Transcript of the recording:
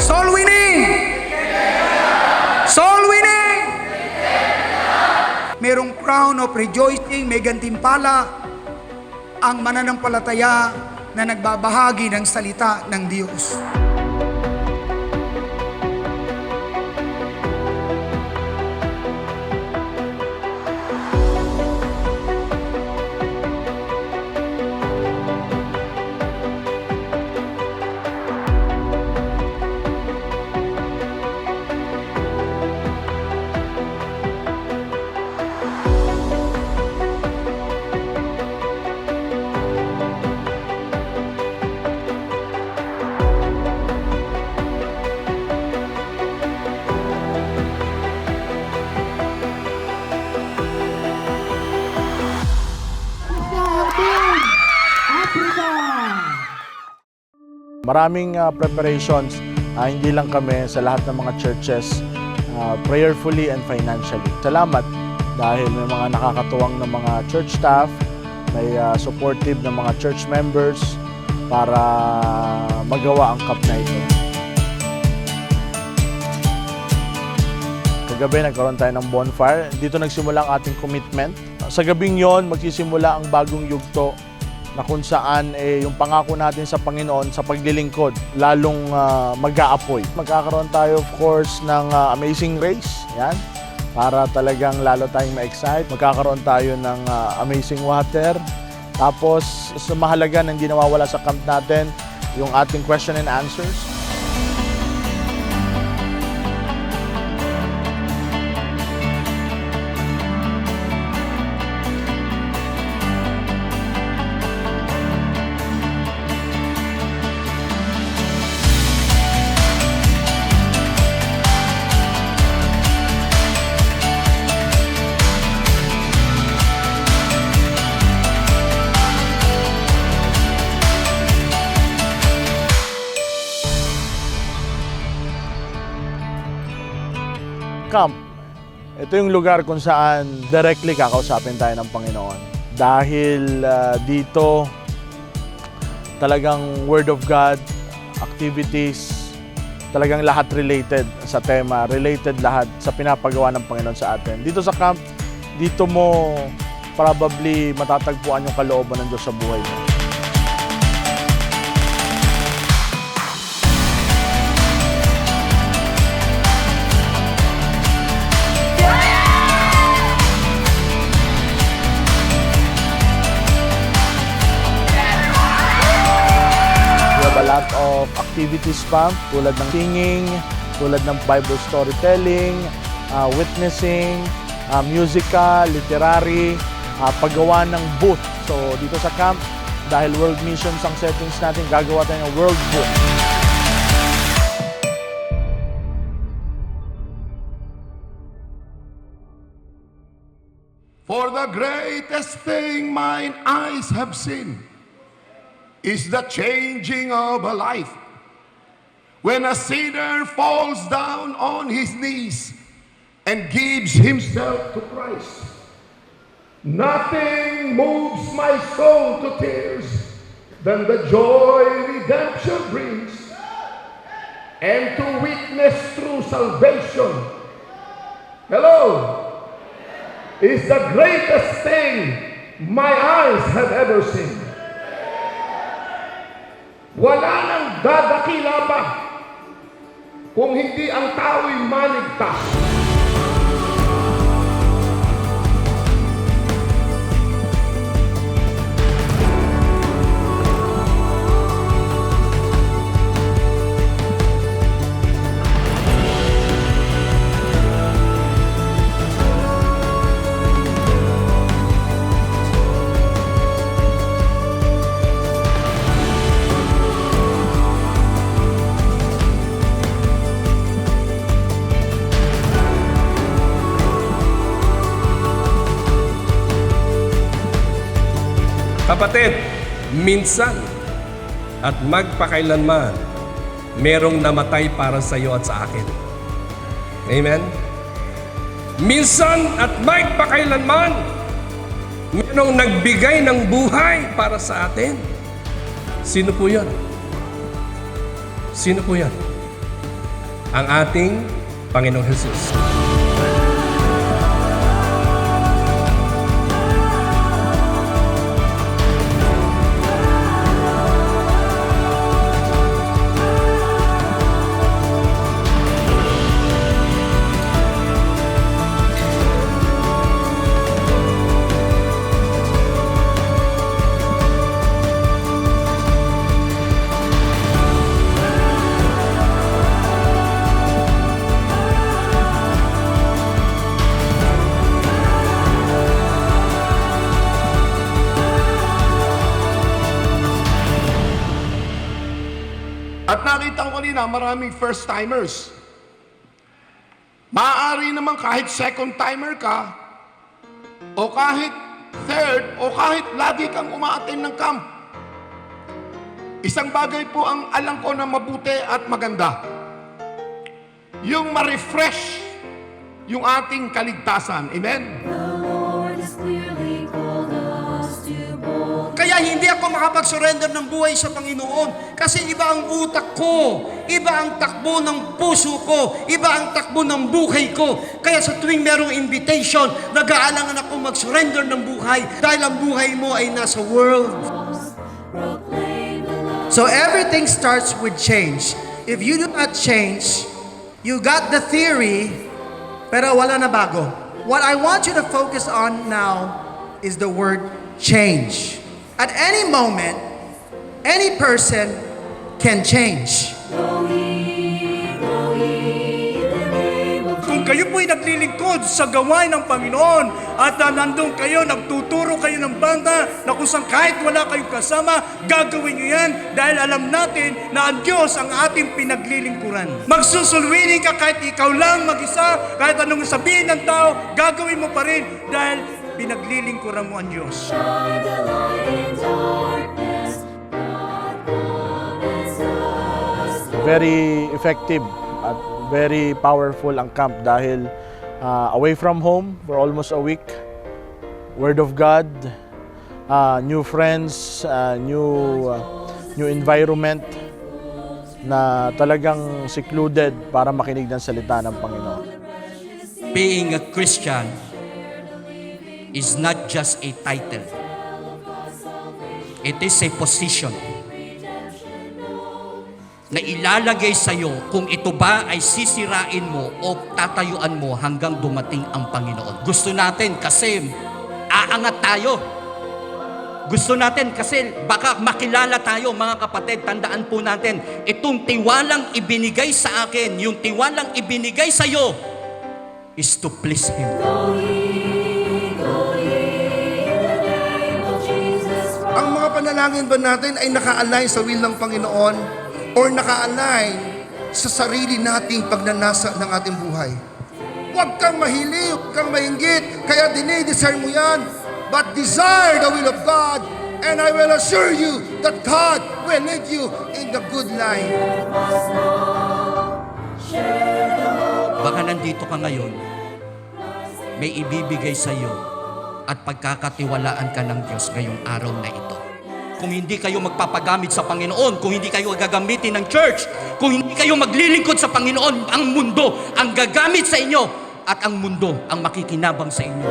Soul winning! Soul winning! Merong crown of rejoicing, may gantimpala ang mananampalataya na nagbabahagi ng salita ng Diyos. Maraming preparations, hindi lang kami sa lahat ng mga churches, prayerfully and financially. Salamat dahil may mga nakakatuwang na mga church staff, may supportive na mga church members para magawa ang camp na ito. Kagabi nagkaroon tayo ng bonfire. Dito nagsimula ang ating commitment. Sa gabing yon, magsisimula ang bagong yugto na kung saan yung pangako natin sa Panginoon sa paglilingkod lalong mag-aapoy. Magkakaroon tayo of course ng Amazing Race, yan, para talagang lalo tayong ma-excite. Magkakaroon tayo ng Amazing Water. Tapos sa mahalaga na hindi nawawala sa camp natin, yung ating question and answers. Camp. Ito yung lugar kung saan directly kakausapin tayo ng Panginoon. Dahil dito talagang Word of God, activities, talagang lahat related sa tema, related lahat sa pinapagawa ng Panginoon sa atin. Dito sa camp, dito mo probably matatagpuan yung kalooban ng Diyos sa buhay mo. A lot of activities pa, tulad ng singing, tulad ng Bible storytelling, witnessing, musical, literary, paggawa ng booth. So dito sa camp, dahil world missions ang settings natin, gagawa tayo ng world booth. For the greatest thing mine eyes have seen is the changing of a life. When a sinner falls down on his knees and gives himself to Christ, nothing moves my soul to tears than the joy redemption brings, and to witness true salvation, hello, is the greatest thing my eyes have ever seen. Wala nang dadakila pa kung hindi ang tao'y maligtas. Kapatid, minsan at magpakailanman, merong namatay para sa iyo at sa akin. Amen? Minsan at magpakailanman, merong nagbigay ng buhay para sa atin. Sino po yan? Sino po yan? ang ating Panginoong Jesus. At nakita ko kanina, maraming first-timers. Maaari naman kahit second-timer ka, o kahit third, o kahit lagi kang umaattend ng camp. Isang bagay po ang alam ko na mabuti at maganda. Yung ma-refresh yung ating kaligtasan. Amen? Kaya hindi ako makapag-surrender ng buhay sa Panginoon kasi iba ang utak ko, iba ang takbo ng puso ko, iba ang takbo ng buhay ko. Kaya sa tuwing merong invitation, nag-aalangan ako mag-surrender ng buhay dahil ang buhay mo ay nasa world. So everything starts with change. If you do not change, you got the theory, pero wala na bago. What I want you to focus on now is the word change. At any moment, any person can change. Kung kayo po'y naglilingkod sa gawain ng Panginoon at nandun kayo, nagtuturo kayo ng banda na kung saan kahit wala kayong kasama, gagawin nyo yan dahil alam natin na ang Diyos ang ating pinaglilingkuran. Magsusulwinin ka kahit ikaw lang mag-isa, kahit anong sabihin ng tao, gagawin mo pa rin dahil pinaglilingkuran mo ang Diyos. Very effective at very powerful ang camp dahil away from home for almost a week. Word of God, new friends, new environment na talagang secluded para makinig ng salita ng Panginoon. Being a Christian is not just a title. It is a position na ilalagay sa iyo kung ito ba ay sisirain mo o tatayuan mo hanggang dumating ang Panginoon. Gusto natin kasi aangat tayo. Gusto natin kasi baka makilala tayo, mga kapatid. Tandaan po natin, itong tiwalang ibinigay sa akin, yung tiwalang ibinigay sa iyo is to please Him. Ang mga panalangin ba natin ay naka-align sa will ng Panginoon or naka-align sa sarili nating pagnanasa ng ating buhay? Huwag kang mahilig, huwag kang mainggit, kaya dinidesire mo yan. But desire the will of God, and I will assure you that God will lead you in the good life. Baka nandito ka ngayon, may ibibigay sa iyo at pagkakatiwalaan ka ng Diyos ngayong araw na ito. Kung hindi kayo magpapagamit sa Panginoon, kung hindi kayo gagamitin ng church, kung hindi kayo maglilingkod sa Panginoon, ang mundo ang gagamit sa inyo at ang mundo ang makikinabang sa inyo.